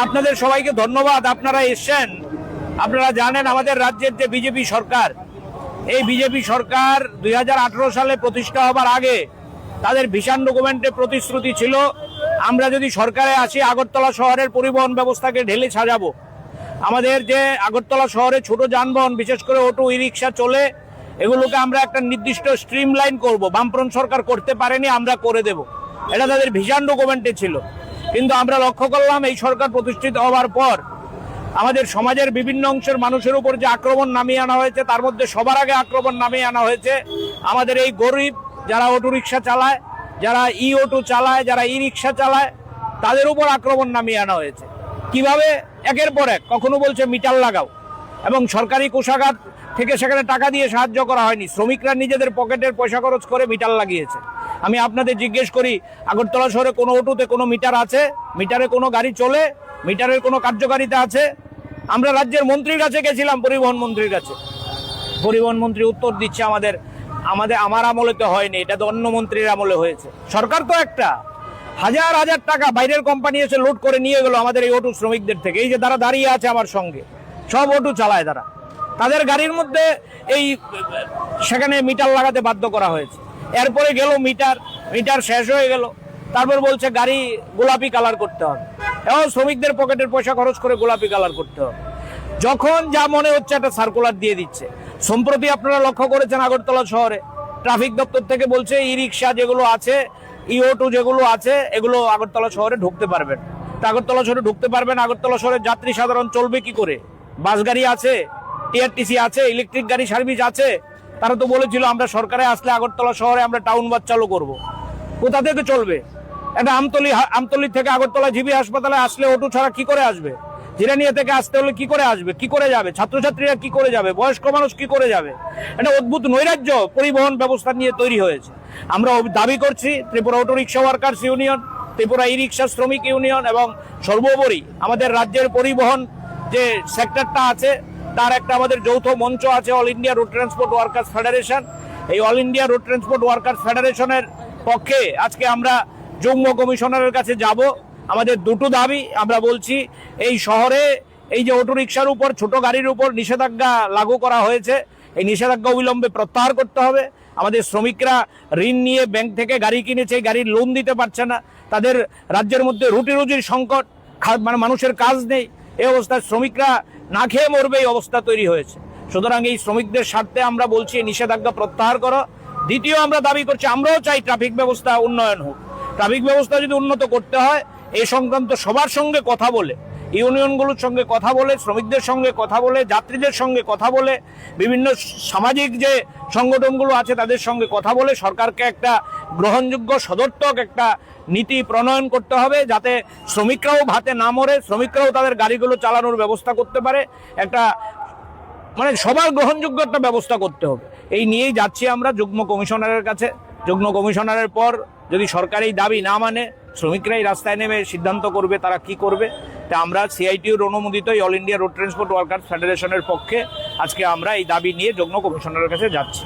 আপনাদের সবাইকে ধন্যবাদ, আপনারা এসেছেন। আপনারা জানেন আমাদের রাজ্যের যে বিজেপি সরকার, এই বিজেপি সরকার 2018 সালে প্রতিষ্ঠা হবার আগে তাদের ভিশন ডকুমেন্টে প্রতিশ্রুতি ছিল, আমরা যদি সরকারে আসি আগরতলা শহরের পরিবহন ব্যবস্থাকে ঢেলে সাজাবো। আমাদের যে আগরতলা শহরে ছোট যানবাহন, বিশেষ করে অটো, ই রিক্সা চলে, এগুলোকে আমরা একটা নির্দিষ্ট স্ট্রিমলাইন করব। বামফ্রন্ট সরকার করতে পারেনি, আমরা করে দেব, এটা তাদের ভিশন ডকুমেন্টে ছিল। কিন্তু আমরা লক্ষ্য করলাম এই সরকার প্রতিষ্ঠিত হওয়ার পর আমাদের সমাজের বিভিন্ন অংশের মানুষের উপর যে আক্রমণ নামিয়ে আনা হয়েছে, তার মধ্যে সবার আগে আক্রমণ নামিয়ে আনা হয়েছে আমাদের এই গরিব যারা অটো রিক্সা চালায়, যারা ই অটো চালায়, যারা ই রিক্সা চালায়, তাদের উপর আক্রমণ নামিয়ে আনা হয়েছে। কিভাবে? একের পর এক। কখনো বলছে মিটার লাগাও, এবং সরকারি কোষাগার থেকে সেখানে টাকা দিয়ে সাহায্য করা হয়নি, শ্রমিকরা নিজেদের পকেটের পয়সা খরচ করে মিটার লাগিয়েছে। আমি আপনাদের জিজ্ঞেস করি, আগরতলা শহরে কোনো অটোতে কোনো মিটার আছে? মিটারে কোনো গাড়ি চলে? মিটারের কোনো কার্যকারিতা আছে? আমরা রাজ্যের মন্ত্রীর কাছে গেছিলাম, পরিবহন মন্ত্রীর কাছে, পরিবহন মন্ত্রী উত্তর দিচ্ছে আমার আমলে তো হয়নি, এটা তো অন্য মন্ত্রীর আমলে হয়েছে। সরকার তো একটা, হাজার হাজার টাকা বাইরের কোম্পানি এসে লুট করে নিয়ে গেল আমাদের এই অটো শ্রমিকদের থেকে। এই যে তারা দাঁড়িয়ে আছে আমার সঙ্গে, সব অটো চালায় তারা, তাদের গাড়ির মধ্যে এই সেখানে মিটার লাগাতে বাধ্য করা হয়েছে। এরপরে গেল মিটার শেষ হয়ে গেল, তারপর বলছে গাড়ি গোলাপি কালার করতে হবে, এবং শ্রমিকদের পকেটের পয়সা খরচ করে গোলাপি কালার করতে হবে। যখন যা মনে হচ্ছে একটা সার্কুলার দিয়ে দিচ্ছে। সম্প্রতি আপনারা লক্ষ্য করেছেন আগরতলা শহরে ট্রাফিক দপ্তর থেকে বলছে ই রিক্সা যেগুলো আছে, ই অটো যেগুলো আছে, এগুলো আগরতলা শহরে ঢুকতে পারবেন। তা আগরতলা শহরে ঢুকতে পারবেন, আগরতলা শহরের যাত্রী সাধারণ চলবে কি করে? বাস গাড়ি আছে, টিআরটিসি আছে, ইলেকট্রিক গাড়ি সার্ভিস আছে। তারা তো বলেছিল আমরা সরকারে আসলে আগরতলা শহরে আমরা টাউন বাস চালু করবো। কোথা থেকে চলবে? একটা আমতলি থেকে আগরতলা জিবি হাসপাতালে আসলে অটো ছাড়া কি করে আসবে? জিরানিয়া থেকে আসতে হলে কি করে আসবে? কি করে যাবে? ছাত্রছাত্রীরা কি করে যাবে? বয়স্ক মানুষ কি করে যাবে? একটা অদ্ভুত নৈরাজ্য পরিবহন ব্যবস্থা নিয়ে তৈরি হয়েছে। আমরা দাবি করছি Tripura auto rickshaw workers union, Tripura e rickshaw শ্রমিক ইউনিয়ন, এবং সর্বোপরি আমাদের রাজ্যের পরিবহন যে সেক্টরটা আছে তার একটা আমাদের যৌথ মঞ্চ আছে, all India road transport workers federation. এই all India road transport workers ফেডারেশনের পক্ষে আজকে আমরা যুগ্ম কমিশনারের কাছে যাব। আমাদের দুটো দাবি আমরা বলছি, এই শহরে এই যে অটো রিক্সার উপর, ছোট গাড়ির উপর নিষেধাজ্ঞা লাগু করা হয়েছে, এই নিষেধাজ্ঞা অবিলম্বে প্রত্যাহার করতে হবে। আমাদের শ্রমিকরা ঋণ নিয়ে ব্যাংক থেকে গাড়ি কিনেছে, গাড়ির লোন দিতে পারছে না, তাদের রাজ্যের মধ্যে রুটি রুজির সংকট, মানে মানুষের কাজ নেই, এই অবস্থায় শ্রমিকরা না খেয়ে মরবে, এই অবস্থা তৈরি হয়েছে। সুতরাং এই শ্রমিকদের স্বার্থে আমরা বলছি নিষেধাজ্ঞা প্রত্যাহার করো। দ্বিতীয় আমরা দাবি করছি, আমরাও চাই ট্রাফিক ব্যবস্থা উন্নয়ন হোক। ট্রাফিক ব্যবস্থা যদি উন্নত করতে হয়, এই সংক্রান্ত সবার সঙ্গে কথা বলে, ইউনিয়নগুলোর সঙ্গে কথা বলে, শ্রমিকদের সঙ্গে কথা বলে, যাত্রীদের সঙ্গে কথা বলে, বিভিন্ন সামাজিক যে সংগঠনগুলো আছে তাদের সঙ্গে কথা বলে সরকারকে একটা গ্রহণযোগ্য সদর্থক একটা নীতি প্রণয়ন করতে হবে, যাতে শ্রমিকরাও ভাতে না মরে, শ্রমিকরাও তাদের গাড়িগুলো চালানোর ব্যবস্থা করতে পারে। একটা মানে সবার গ্রহণযোগ্য একটা ব্যবস্থা করতে হবে। এই নিয়েই যাচ্ছি আমরা যুগ্ম কমিশনারের কাছে। যুগ্ম কমিশনারের পর যদি সরকার এই দাবি না মানে, শ্রমিকরাই রাস্তায় নেমে সিদ্ধান্ত করবে তারা কি করবে। তা আমরা সিআইটিউর অনুমোদিত all India road transport workers ফেডারেশনের পক্ষে আজকে আমরা এই দাবি নিয়ে যুগ্ম কমিশনারের কাছে যাচ্ছি।